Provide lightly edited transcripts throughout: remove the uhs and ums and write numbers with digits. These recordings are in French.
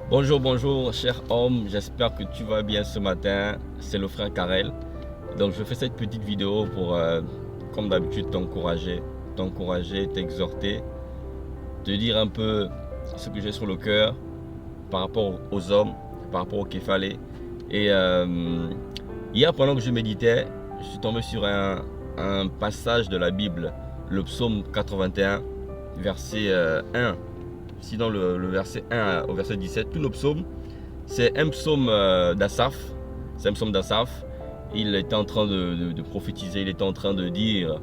Bonjour, cher homme, j'espère que tu vas bien ce matin. C'est le frère Karel. Donc, je fais cette petite vidéo pour, comme d'habitude, t'encourager, t'exhorter, te dire un peu ce que j'ai sur le cœur par rapport aux hommes, par rapport au Képhale. Et hier, pendant que je méditais, je suis tombé sur un passage de la Bible, le psaume 81, verset 1. Sinon, le verset 1 au verset 17, tous nos psaumes, c'est un psaume d'Asaph. C'est un psaume d'Asaph. Il était en train de prophétiser, il était en train de dire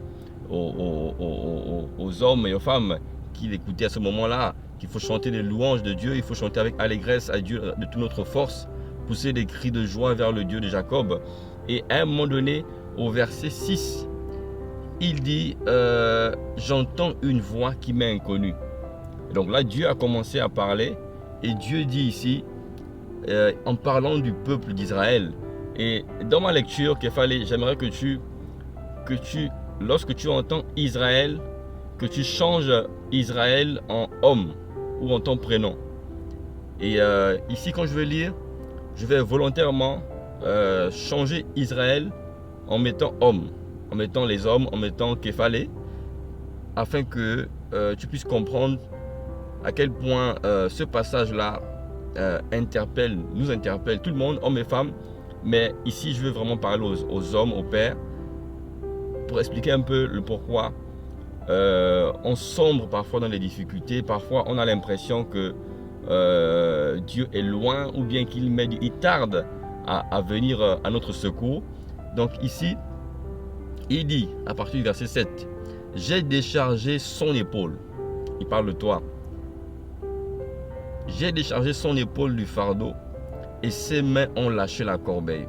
aux hommes et aux femmes qui l'écoutaient à ce moment-là qu'il faut chanter les louanges de Dieu, il faut chanter avec allégresse à Dieu de toute notre force, pousser des cris de joie vers le Dieu de Jacob. Et à un moment donné, au verset 6, il dit j'entends une voix qui m'est inconnue. Donc là, Dieu a commencé à parler et Dieu dit ici, en parlant du peuple d'Israël. Et dans ma lecture, j'aimerais que tu, lorsque tu entends Israël, que tu changes Israël en homme ou en ton prénom. Et ici, quand je vais lire, je vais volontairement changer Israël en mettant homme, en mettant les hommes, en mettant Képhale, afin que tu puisses comprendre à quel point ce passage-là nous interpelle tout le monde, hommes et femmes. Mais ici, je veux vraiment parler aux hommes, aux pères, pour expliquer un peu le pourquoi on sombre parfois dans les difficultés. Parfois, on a l'impression que Dieu est loin ou bien qu'il tarde à venir à notre secours. Donc ici, il dit, à partir du verset 7, « J'ai déchargé son épaule. » Il parle de toi. J'ai déchargé son épaule du fardeau et ses mains ont lâché la corbeille.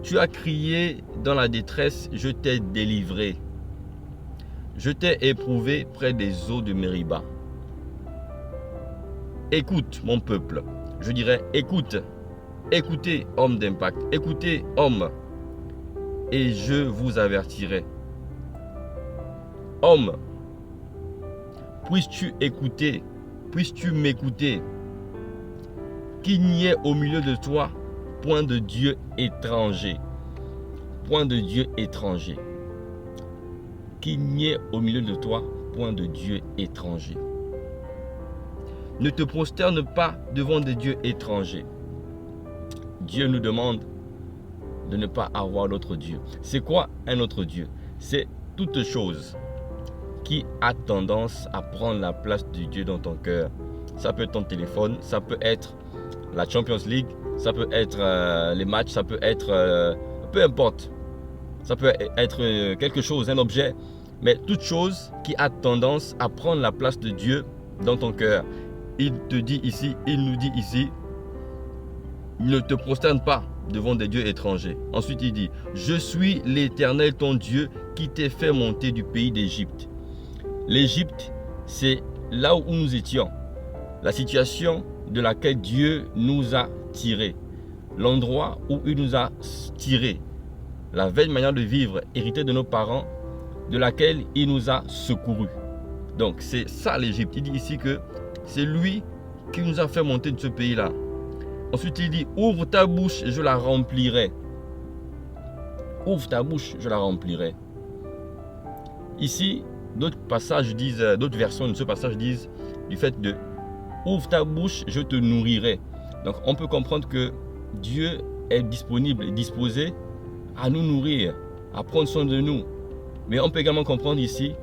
Tu as crié dans la détresse, je t'ai délivré. Je t'ai éprouvé près des eaux de Mériba. Écoute mon peuple, je dirais écoute, écoutez homme d'impact, écoutez homme et je vous avertirai. Homme, puisses-tu écouter, puisses-tu m'écouter, qu'il n'y ait au milieu de toi point de Dieu étranger. Point de Dieu étranger. Qu'il n'y ait au milieu de toi point de Dieu étranger. Ne te prosterne pas devant des dieux étrangers. Dieu nous demande de ne pas avoir d'autre Dieu. C'est quoi un autre Dieu? C'est toute chose qui a tendance à prendre la place de Dieu dans ton cœur. Ça peut être ton téléphone, ça peut être la Champions League, ça peut être les matchs, ça peut être peu importe. Ça peut être quelque chose, un objet, mais toute chose qui a tendance à prendre la place de Dieu dans ton cœur. Il te dit ici, il nous dit ici, ne te prosterne pas devant des dieux étrangers. Ensuite il dit, je suis l'Éternel ton Dieu qui t'ai fait monter du pays d'Égypte. L'Égypte, c'est là où nous étions, la situation de laquelle Dieu nous a tirés, l'endroit où il nous a tirés, la vieille manière de vivre héritée de nos parents, de laquelle il nous a secourus. Donc c'est ça l'Égypte. Il dit ici que c'est lui qui nous a fait monter de ce pays-là. Ensuite il dit, ouvre ta bouche et je la remplirai. Ouvre ta bouche, je la remplirai. Ici, d'autres passages disent, d'autres versions de ce passage disent du fait de ouvre ta bouche, je te nourrirai. Donc on peut comprendre que Dieu est disponible et disposé à nous nourrir, à prendre soin de nous. Mais on peut également comprendre ici,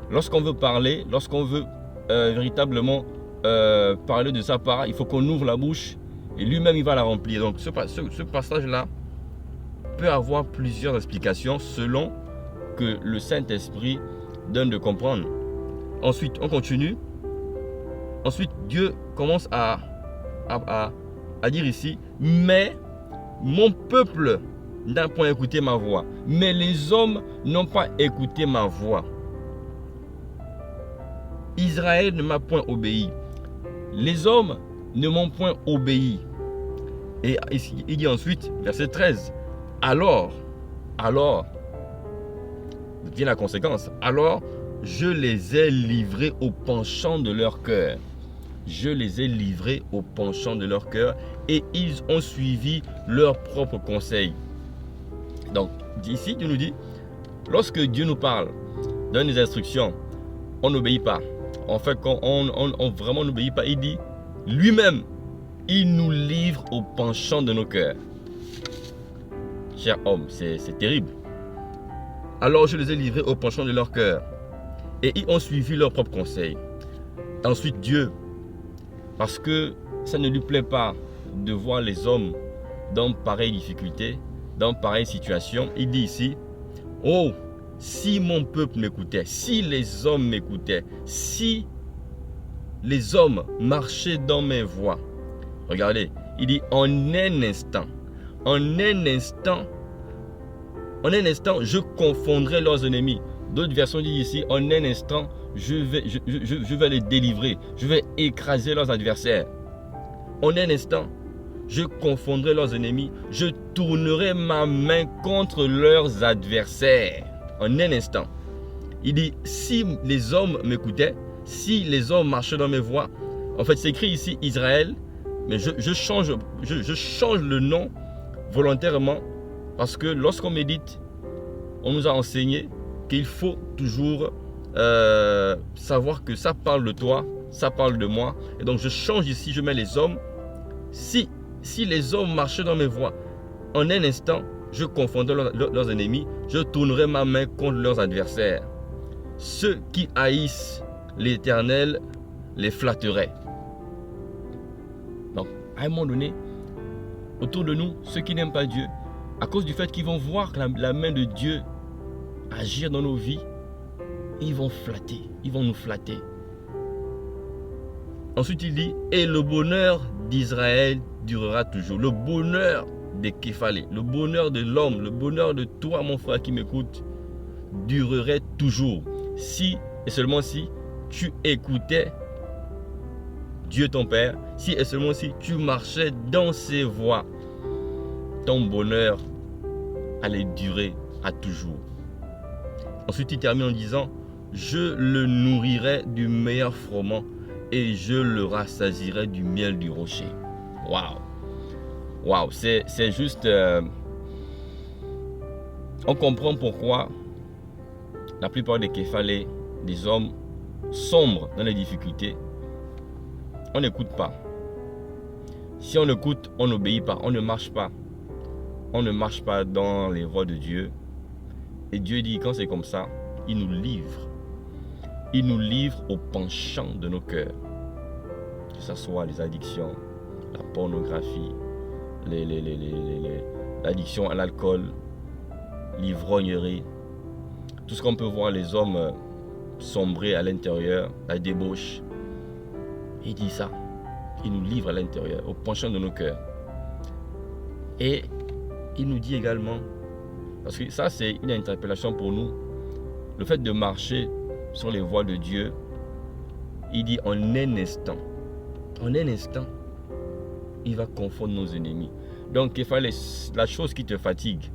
lorsqu'on veut parler, lorsqu'on veut véritablement parler de sa part, il faut qu'on ouvre la bouche et lui-même il va la remplir. Donc ce passage-là peut avoir plusieurs explications selon que le Saint-Esprit donne de comprendre. Ensuite, on continue. Ensuite, Dieu commence à dire ici, mais mon peuple n'a point écouté ma voix, mais les hommes n'ont pas écouté ma voix. Israël ne m'a point obéi. Les hommes ne m'ont point obéi. Et il dit ensuite, verset 13, alors, vient la conséquence, alors je les ai livrés au penchant de leur cœur. je les ai livrés au penchant de leur cœur et ils ont suivi leurs propres conseils. Donc, ici, Dieu nous dit, lorsque Dieu nous parle, donne des instructions, on n'obéit pas. En fait, quand on vraiment n'obéit pas, il dit, lui-même, il nous livre au penchant de nos cœurs. Cher homme, c'est terrible. Alors je les ai livrés au penchant de leur cœur et ils ont suivi leurs propres conseils. Ensuite, Dieu, parce que ça ne lui plaît pas de voir les hommes dans pareille difficulté, dans pareille situation, il dit ici, oh, si mon peuple m'écoutait, si les hommes m'écoutaient, si les hommes marchaient dans mes voies. Regardez, il dit en un instant, je confondrai leurs ennemis. D'autres versions disent ici, en un instant, je vais les délivrer, je vais écraser leurs adversaires. En un instant, je confondrai leurs ennemis, je tournerai ma main contre leurs adversaires. En un instant. Il dit, si les hommes m'écoutaient, si les hommes marchaient dans mes voies, en fait c'est écrit ici Israël, mais je change le nom volontairement parce que lorsqu'on médite, on nous a enseigné qu'il faut toujours savoir que ça parle de toi, ça parle de moi. Et donc je change ici, je mets les hommes. Si les hommes marchaient dans mes voies, en un instant, je confondrai leurs ennemis, je tournerai ma main contre leurs adversaires. Ceux qui haïssent l'Éternel les flatteraient. Donc, à un moment donné, autour de nous, ceux qui n'aiment pas Dieu, à cause du fait qu'ils vont voir la main de Dieu agir dans nos vies, ils vont nous flatter. Ensuite, il dit, et le bonheur d'Israël durera toujours. Le bonheur des Képhalais, le bonheur de l'homme, le bonheur de toi, mon frère qui m'écoute, durerait toujours. Si et seulement si tu écoutais Dieu ton Père, si et seulement si tu marchais dans ses voies, ton bonheur allait durer à toujours. Ensuite, il termine en disant, je le nourrirai du meilleur froment et je le rassasierai du miel du rocher. Waouh! Waouh! C'est juste... on comprend pourquoi la plupart des Képhalais, des hommes sombres dans les difficultés, on n'écoute pas. Si on écoute, on n'obéit pas, on ne marche pas. On ne marche pas dans les voies de Dieu. Et Dieu dit, quand c'est comme ça, il nous livre. Il nous livre au penchant de nos cœurs. Que ce soit les addictions, la pornographie, l'addiction à l'alcool, l'ivrognerie, tout ce qu'on peut voir les hommes sombrer à l'intérieur, la débauche. Il dit ça. Il nous livre à l'intérieur, au penchant de nos cœurs. Et il nous dit également, parce que ça c'est une interpellation pour nous, le fait de marcher sur les voies de Dieu, il dit en un instant, il va confondre nos ennemis. Donc il fallait la chose qui te fatigue,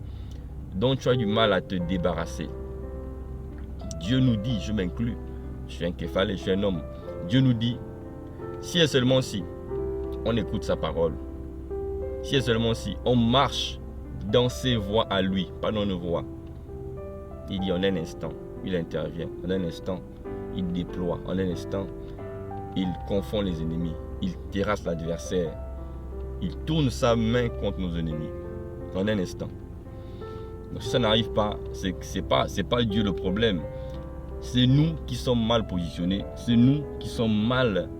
dont tu as du mal à te débarrasser. Dieu nous dit, je m'inclus, je suis un Képhalais, je suis un homme. Dieu nous dit, si et seulement si on écoute sa parole, si et seulement si on marche dans ses voies à lui, pas dans nos voies, il dit en un instant, il intervient, en un instant, il déploie, en un instant, il confond les ennemis, il terrasse l'adversaire, il tourne sa main contre nos ennemis, en un instant. Donc si ça n'arrive pas, c'est pas Dieu le problème. C'est nous qui sommes mal positionnés. C'est nous qui sommes mal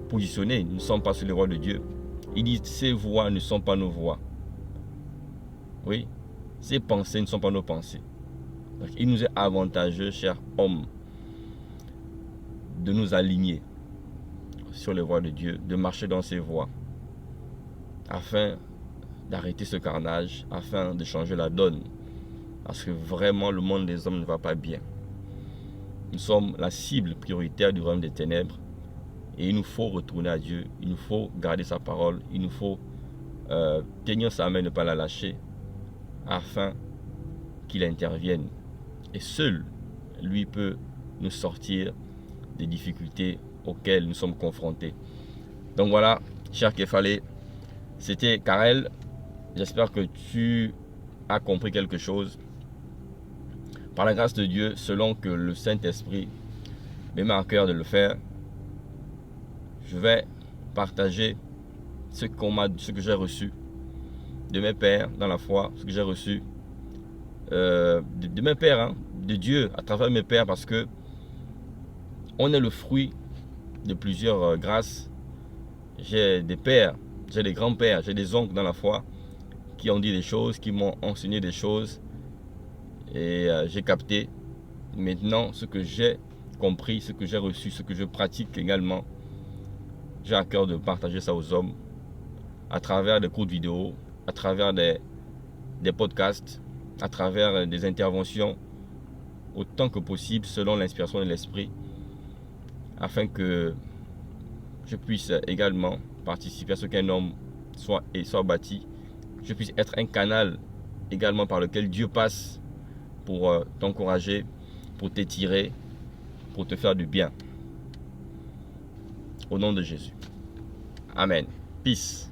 positionnés. Nous ne sommes pas sur les voies de Dieu. Il dit, ces voies ne sont pas nos voies. Oui, ces pensées ne sont pas nos pensées. Donc, il nous est avantageux, chers hommes, de nous aligner sur les voies de Dieu, de marcher dans ses voies, afin d'arrêter ce carnage, afin de changer la donne. Parce que vraiment, le monde des hommes ne va pas bien. Nous sommes la cible prioritaire du royaume des ténèbres. Et il nous faut retourner à Dieu. Il nous faut garder sa parole. Il nous faut tenir sa main, ne pas la lâcher, afin qu'il intervienne. Et seul, lui peut nous sortir des difficultés auxquelles nous sommes confrontés. Donc voilà, cher Kefale, c'était Karel. J'espère que tu as compris quelque chose. Par la grâce de Dieu, selon que le Saint-Esprit me met à cœur de le faire, je vais partager ce que j'ai reçu de mes pères dans la foi, ce que j'ai reçu de mes pères, hein, de Dieu à travers mes pères, parce que on est le fruit de plusieurs grâces. J'ai des pères, j'ai des grands-pères, j'ai des oncles dans la foi qui ont dit des choses, qui m'ont enseigné des choses, et j'ai capté. Maintenant, ce que j'ai compris, ce que j'ai reçu, ce que je pratique également, j'ai à cœur de partager ça aux hommes à travers des cours de vidéo, à travers des podcasts, à travers des interventions, autant que possible selon l'inspiration de l'esprit, afin que je puisse également participer à ce qu'un homme soit bâti, je puisse être un canal également par lequel Dieu passe pour t'encourager, pour t'étirer, pour te faire du bien. Au nom de Jésus. Amen. Peace.